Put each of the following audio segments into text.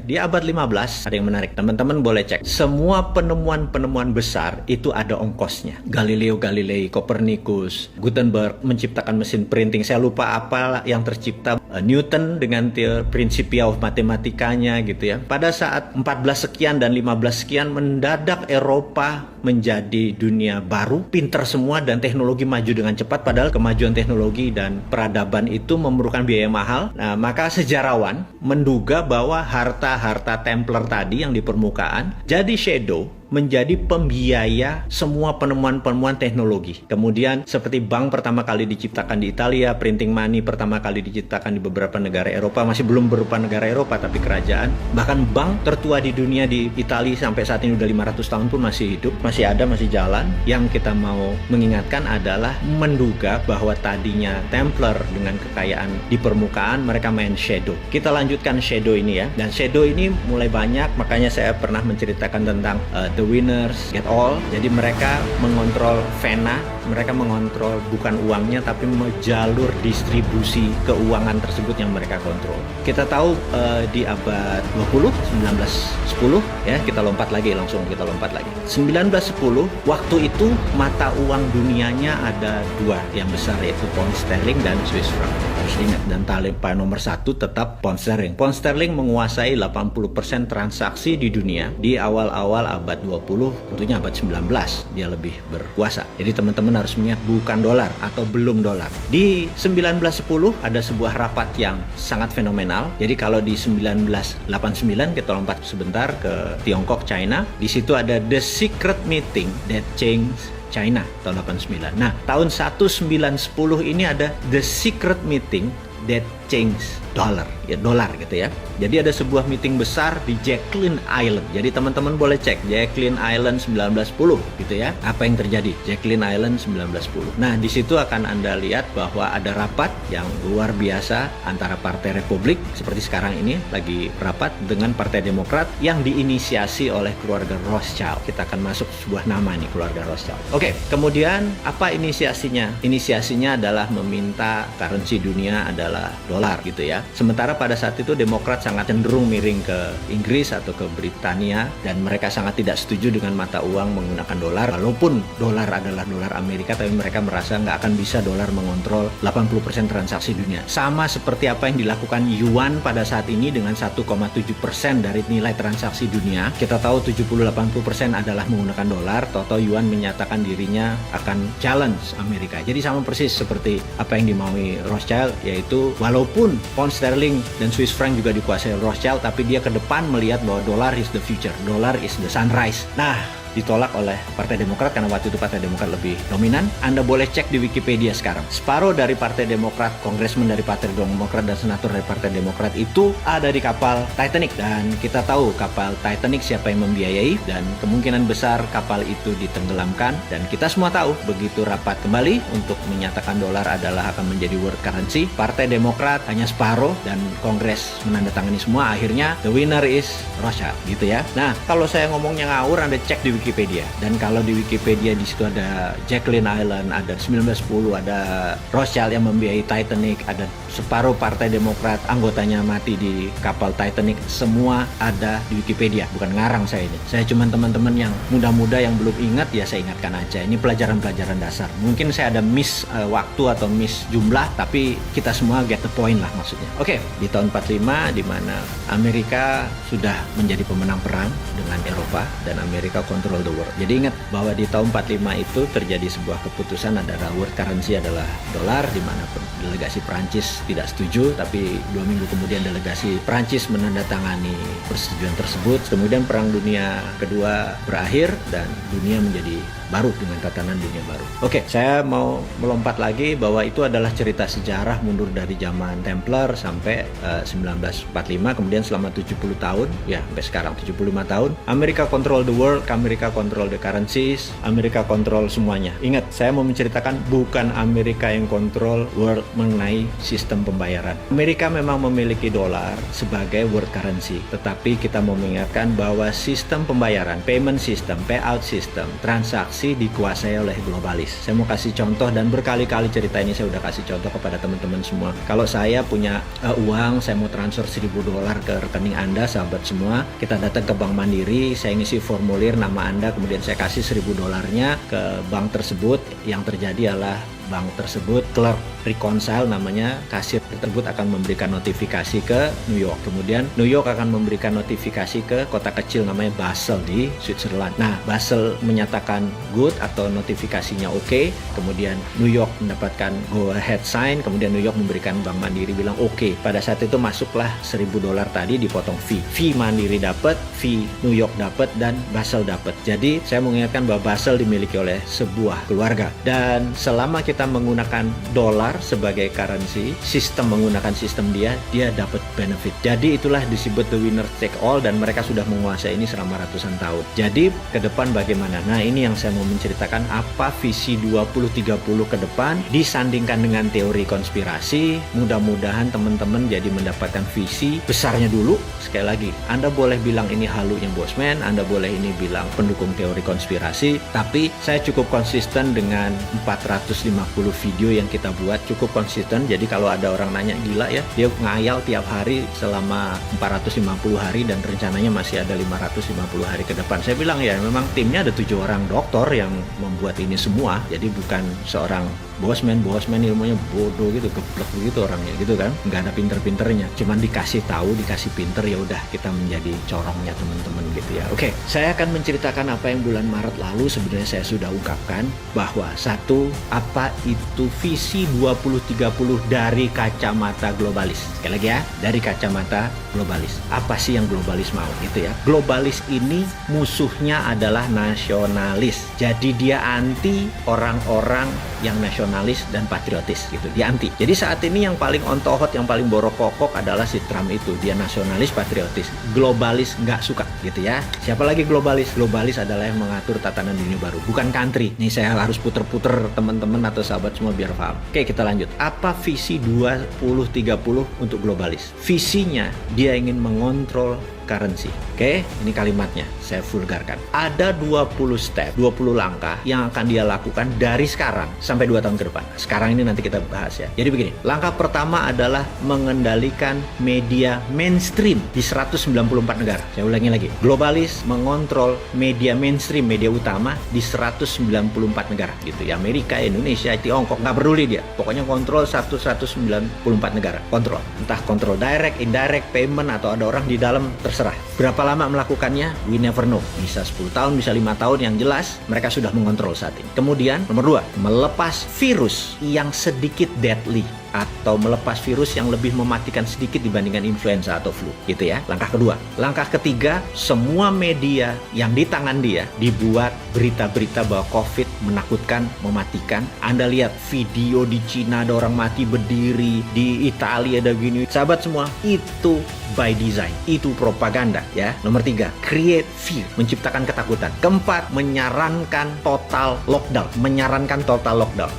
Di abad 15 ada yang menarik, teman-teman boleh cek. Semua penemuan-penemuan besar itu ada ongkosnya. Galileo Galilei, Copernicus, Gutenberg menciptakan mesin printing. Saya lupa apa yang tercipta. Newton dengan Principia of Mathematicanya gitu ya. Pada saat 14 sekian dan 15 sekian mendadak Eropa menjadi dunia baru, pinter semua dan teknologi maju dengan cepat, padahal kemajuan teknologi dan peradaban itu memerlukan biaya mahal. Nah, maka sejarawan menduga bahwa harta Templar tadi yang di permukaan jadi shadow, menjadi pembiaya semua penemuan-penemuan teknologi. Kemudian seperti bank pertama kali diciptakan di Italia, printing money pertama kali diciptakan di beberapa negara Eropa, masih belum berupa negara Eropa tapi kerajaan. Bahkan bank tertua di dunia di Italia sampai saat ini udah 500 tahun pun masih hidup, masih ada, masih jalan. Yang kita mau mengingatkan adalah menduga bahwa tadinya Templar dengan kekayaan di permukaan, mereka main shadow. Kita lanjutkan shadow ini ya. Dan shadow ini mulai banyak, makanya saya pernah menceritakan tentang The Winners Get All. Jadi mereka mengontrol vena, mereka mengontrol bukan uangnya tapi jalur distribusi keuangan tersebut yang mereka kontrol. Kita tahu di abad 20, 1910 ya, kita lompat lagi 1910, waktu itu mata uang dunianya ada dua yang besar, yaitu pound sterling dan Swiss franc. Harus ingat, dan talipan nomor satu tetap pound sterling. Pound sterling menguasai 80% transaksi di dunia di awal-awal abad 20, tentunya abad 19 dia lebih berkuasa. Jadi teman-teman harus mengingat bukan dolar atau belum dolar. Di 1910 ada sebuah rapat yang sangat fenomenal. Jadi kalau di 1989 kita lompat sebentar ke Tiongkok, China. Di situ ada The Secret Meeting That Changed China tahun 89. Nah, tahun 1910 ini ada The Secret Meeting That Changed Dollar, ya dolar gitu ya. Jadi ada sebuah meeting besar di Jacqueline Island. Jadi teman-teman boleh cek Jacqueline Island 1910 gitu ya. Apa yang terjadi? Jacqueline Island 1910. Nah, di situ akan Anda lihat bahwa ada rapat yang luar biasa antara Partai Republik seperti sekarang ini lagi rapat dengan Partai Demokrat yang diinisiasi oleh keluarga Rothschild. Kita akan masuk sebuah nama nih, keluarga Rothschild. Oke, kemudian apa inisiasinya? Inisiasinya adalah meminta currency dunia adalah dolar gitu ya. Sementara pada saat itu Demokrat sangat cenderung miring ke Inggris atau ke Britania dan mereka sangat tidak setuju dengan mata uang menggunakan dolar. Walaupun dolar adalah dolar Amerika, tapi mereka merasa nggak akan bisa dolar mengontrol 80% transaksi dunia. Sama seperti apa yang dilakukan yuan pada saat ini dengan 1,7% dari nilai transaksi dunia. Kita tahu 70-80% adalah menggunakan dolar. Toto yuan menyatakan dirinya akan challenge Amerika. Jadi sama persis seperti apa yang dimaui Rothschild, yaitu walaupun pound sterling dan Swiss franc juga dikuasai Rothschild, tapi dia ke depan melihat bahwa dolar is the future, dolar is the sunrise. Nah, ditolak oleh Partai Demokrat karena waktu itu Partai Demokrat lebih dominan. Anda boleh cek di Wikipedia sekarang. Separuh dari Partai Demokrat, kongresmen dari Partai Demokrat dan senator dari Partai Demokrat itu ada di kapal Titanic. Dan kita tahu kapal Titanic siapa yang membiayai dan kemungkinan besar kapal itu ditenggelamkan. Dan kita semua tahu begitu rapat kembali untuk menyatakan dolar adalah akan menjadi world currency, Partai Demokrat hanya separuh dan kongres menandatangani semua. Akhirnya the winner is Rothschild gitu ya. Nah, kalau saya ngomongnya ngawur, Anda cek di Wikipedia. Dan kalau di Wikipedia di situ ada Jacqueline Island, ada 1910, ada Rothschild yang membiayai Titanic, ada separuh Partai Demokrat anggotanya mati di kapal Titanic, semua ada di Wikipedia. Bukan ngarang saya ini. Saya cuma teman-teman yang muda-muda yang belum ingat ya saya ingatkan aja. Ini pelajaran-pelajaran dasar. Mungkin saya ada miss waktu atau miss jumlah, tapi kita semua get the point lah maksudnya. Oke, di tahun 45 di mana Amerika sudah menjadi pemenang perang dengan Eropa dan Amerika kontrol the world. Jadi ingat bahwa di tahun 45 itu terjadi sebuah keputusan adalah world currency adalah dolar, di mana delegasi Prancis tidak setuju, tapi 2 minggu kemudian delegasi Prancis menandatangani persetujuan tersebut. Kemudian Perang Dunia Kedua berakhir dan dunia menjadi baru dengan tatanan dunia baru. Oke, saya mau melompat lagi bahwa itu adalah cerita sejarah mundur dari zaman Templar sampai 1945, kemudian selama 70 tahun, ya sampai sekarang 75 tahun, Amerika control the world, Amerika Amerika control the currencies, Amerika control semuanya. Ingat, saya mau menceritakan bukan Amerika yang control world mengenai sistem pembayaran. Amerika memang memiliki dolar sebagai world currency, tetapi kita mau mengingatkan bahwa sistem pembayaran, payment system, payout system, transaksi dikuasai oleh globalis. Saya mau kasih contoh, dan berkali-kali cerita ini saya udah kasih contoh kepada teman-teman semua. Kalau saya punya uang, saya mau transfer $1.000 ke rekening Anda, sahabat semua, kita datang ke Bank Mandiri, saya ngisi formulir nama Anda, kemudian saya kasih $1.000 ke bank tersebut. Yang terjadi adalah bank tersebut, clerk reconcile namanya, kasir tersebut akan memberikan notifikasi ke New York. Kemudian New York akan memberikan notifikasi ke kota kecil namanya Basel di Switzerland. Nah, Basel menyatakan good atau notifikasinya oke. Kemudian New York mendapatkan go ahead sign. Kemudian New York memberikan Bank Mandiri bilang oke. Pada saat itu masuklah $1.000 tadi, dipotong fee. Fee Mandiri dapat, fee New York dapat, dan Basel dapat. Jadi saya mengingatkan bahwa Basel dimiliki oleh sebuah keluarga. Dan selama kita menggunakan dolar sebagai currency, sistem menggunakan sistem dia dapat benefit. Jadi itulah disebut the winner take all, dan mereka sudah menguasai ini selama ratusan tahun. Jadi ke depan bagaimana? Nah, ini yang saya mau menceritakan, apa visi 2030 ke depan disandingkan dengan teori konspirasi. Mudah-mudahan teman-teman jadi mendapatkan visi besarnya dulu. Sekali lagi, Anda boleh bilang ini halunya Bosman, Anda boleh ini bilang pendukung teori konspirasi, tapi saya cukup konsisten dengan 450 video yang kita buat, cukup konsisten. Jadi kalau ada orang nanya, gila ya, dia ngayal tiap hari selama 450 hari dan rencananya masih ada 550 hari ke depan. Saya bilang ya, memang timnya ada 7 orang doktor yang membuat ini semua. Jadi bukan seorang Bosman ilmunya bodoh gitu, geblek begitu orangnya gitu kan, nggak ada pinter-pinternya, cuman dikasih tahu, dikasih pinter, ya udah kita menjadi corongnya teman-teman gitu ya. Oke, saya akan menceritakan apa yang bulan Maret lalu sebenarnya saya sudah ungkapkan, bahwa satu, apa itu visi 2030 dari kacamata globalis. Sekali lagi ya, dari kacamata globalis. Apa sih yang globalis mau gitu ya? Globalis ini musuhnya adalah nasionalis. Jadi dia anti orang-orang yang nasionalis dan patriotis gitu. Dia anti. Jadi saat ini yang paling ontohot, yang paling borokokok adalah si Trump itu. Dia nasionalis, patriotis. Globalis nggak suka gitu ya. Siapa lagi globalis? Globalis adalah yang mengatur tatanan dunia baru, bukan country. Nih saya harus puter-puter teman-teman atau sahabat semua biar paham. Oke, kita lanjut. Apa visi 2030 untuk globalis? Visinya dia ingin mengontrol currency. Oke, ini kalimatnya saya vulgarkan. Ada 20 step, 20 langkah yang akan dia lakukan dari sekarang sampai 2 tahun ke depan. Sekarang ini nanti kita bahas ya. Jadi begini, langkah pertama adalah mengendalikan media mainstream di 194 negara. Saya ulangi lagi. Globalis mengontrol media mainstream, media utama di 194 negara gitu ya. Amerika, Indonesia, Tiongkok, nggak peduli dia. Pokoknya kontrol 194 negara. Kontrol. Entah kontrol direct, indirect, payment, atau ada orang di dalam, terserah. Berapa lama melakukannya? We never know. Bisa 10 tahun, bisa 5 tahun, yang jelas mereka sudah mengontrol saat ini. Kemudian, nomor 2, melepas virus yang sedikit deadly, atau melepas virus yang lebih mematikan sedikit dibandingkan influenza atau flu gitu ya. Langkah kedua. Langkah ketiga, semua media yang di tangan dia dibuat berita-berita bahwa COVID menakutkan, mematikan. Anda lihat video di Cina ada orang mati berdiri, di Italia ada gini. Sahabat semua, itu by design, itu propaganda ya. Nomor 3, create fear, menciptakan ketakutan. Keempat, menyarankan total lockdown,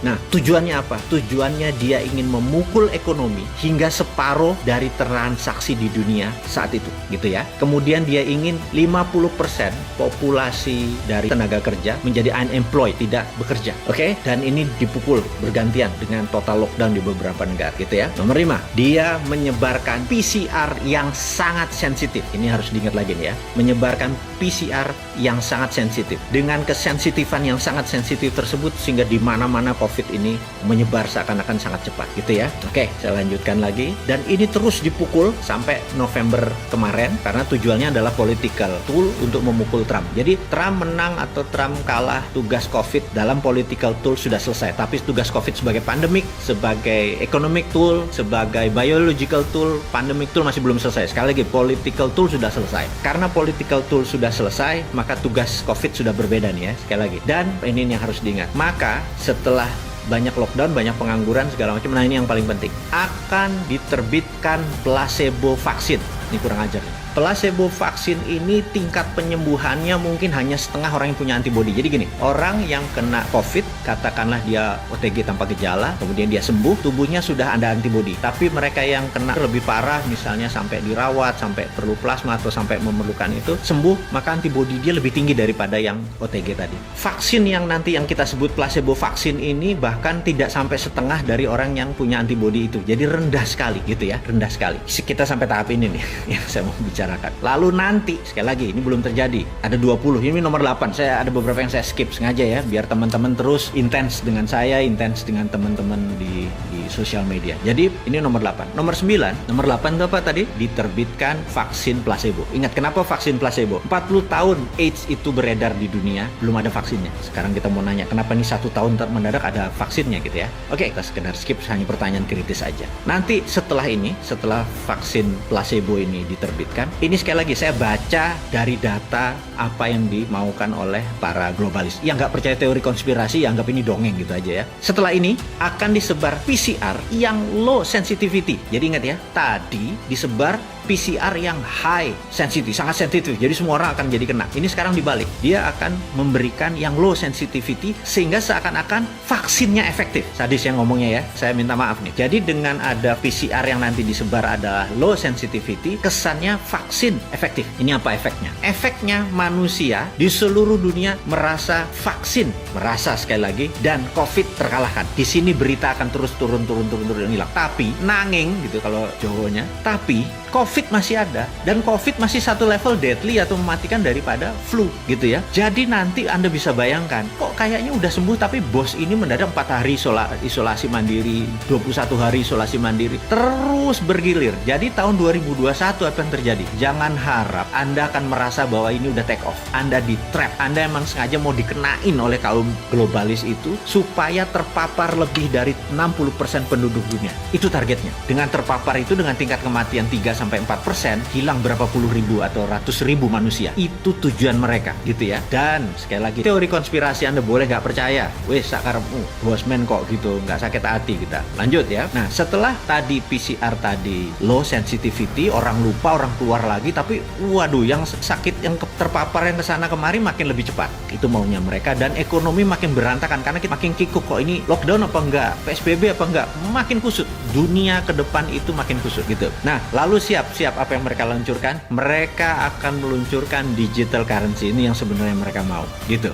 Nah, tujuannya apa? Tujuannya dia ingin memukul ekonomi hingga separuh dari transaksi di dunia saat itu gitu ya. Kemudian dia ingin 50% populasi dari tenaga kerja menjadi unemployed, tidak bekerja. Oke? Dan ini dipukul bergantian dengan total lockdown di beberapa negara gitu ya. Nomor 5, dia menyebarkan PCR yang sangat sensitif. Ini harus diingat lagi nih ya. Menyebarkan PCR yang sangat sensitif. Dengan kesensitifan yang sangat sensitif tersebut sehingga di mana-mana COVID ini menyebar seakan-akan sangat cepat gitu ya. Oke, saya lanjutkan lagi. Dan ini terus dipukul sampai November kemarin karena tujuannya adalah political tool untuk memukul Trump. Jadi Trump menang atau Trump kalah, tugas COVID dalam political tool sudah selesai. Tapi tugas COVID sebagai pandemic, sebagai economic tool, sebagai biological tool, pandemic tool masih belum selesai. Sekali lagi, political tool sudah selesai. Karena political tool sudah selesai, maka tugas COVID sudah berbeda nih ya, sekali lagi. Dan ini yang harus diingat. Maka setelah banyak lockdown, banyak pengangguran, segala macam. Nah, ini yang paling penting. Akan diterbitkan placebo vaksin. Ini kurang ajar. Placebo vaksin ini tingkat penyembuhannya mungkin hanya setengah orang yang punya antibodi. Jadi gini, orang yang kena COVID, katakanlah dia OTG tanpa gejala, kemudian dia sembuh, tubuhnya sudah ada antibodi. Tapi mereka yang kena lebih parah, misalnya sampai dirawat, sampai perlu plasma atau sampai memerlukan itu, sembuh, maka antibodi dia lebih tinggi daripada yang OTG tadi. Vaksin yang nanti yang kita sebut placebo vaksin ini bahkan tidak sampai setengah dari orang yang punya antibodi itu. Jadi rendah sekali gitu ya, rendah sekali. Kita sampai tahap ini nih yang saya mau bicarakan. Lalu nanti, sekali lagi, ini belum terjadi. Ada 20, ini nomor 8. Saya ada beberapa yang saya skip sengaja ya, biar teman-teman terus intens dengan saya, intens dengan teman-teman di sosial media. Jadi, ini nomor 8. Nomor 9, nomor 8 itu apa tadi? Diterbitkan vaksin placebo. Ingat, kenapa vaksin placebo? 40 tahun AIDS itu beredar di dunia, belum ada vaksinnya. Sekarang kita mau nanya, kenapa nih 1 tahun mendadak ada vaksinnya gitu ya? Oke, kita sekedar skip, hanya pertanyaan kritis aja. Nanti setelah ini, setelah vaksin placebo ini diterbitkan, ini sekali lagi saya baca dari data apa yang dimaukan oleh para globalis. Yang nggak percaya teori konspirasi, anggap ini dongeng gitu aja ya. Setelah ini akan disebar PCR yang low sensitivity. Jadi ingat ya, tadi disebar PCR yang high sensitivity, sangat sensitif. Jadi semua orang akan jadi kena. Ini sekarang dibalik. Dia akan memberikan yang low sensitivity sehingga seakan-akan vaksinnya efektif. Sadis yang ngomongnya ya. Saya minta maaf nih. Jadi dengan ada PCR yang nanti disebar adalah low sensitivity, kesannya vaksin efektif. Ini apa efeknya? Efeknya manusia di seluruh dunia merasa vaksin, merasa sekali lagi, dan COVID terkalahkan. Di sini berita akan terus turun hilang. Tapi nanging gitu kalau Jawanya. Tapi COVID masih ada, dan COVID masih satu level deadly atau mematikan daripada flu gitu ya. Jadi nanti Anda bisa bayangkan, kok kayaknya udah sembuh tapi bos ini mendadak 4 hari isolasi mandiri, 21 hari isolasi mandiri, terus bergilir. Jadi tahun 2021 apa yang terjadi? Jangan harap Anda akan merasa bahwa ini udah take off. Anda di trap. Anda emang sengaja mau dikenain oleh kaum globalis itu supaya terpapar lebih dari 60% penduduk dunia. Itu targetnya. Dengan terpapar itu dengan tingkat kematian 3-4%, hilang berapa puluh ribu atau ratus ribu manusia. Itu tujuan mereka gitu ya. Dan sekali lagi, teori konspirasi Anda boleh nggak percaya. Wes sakarepmu, bosman kok gitu, nggak sakit hati kita. Lanjut ya. Nah, setelah tadi PCR tadi low sensitivity, orang lupa, orang keluar lagi, tapi waduh, yang sakit, yang terpapar yang kesana kemari makin lebih cepat. Itu maunya mereka, dan ekonomi makin berantakan karena kita makin kikuk. Kok ini lockdown apa enggak, PSBB apa enggak, makin kusut. Dunia ke depan itu makin kusut gitu. Nah, lalu siap apa yang mereka luncurkan? Mereka akan meluncurkan digital currency. Ini yang sebenarnya mereka mau gitu.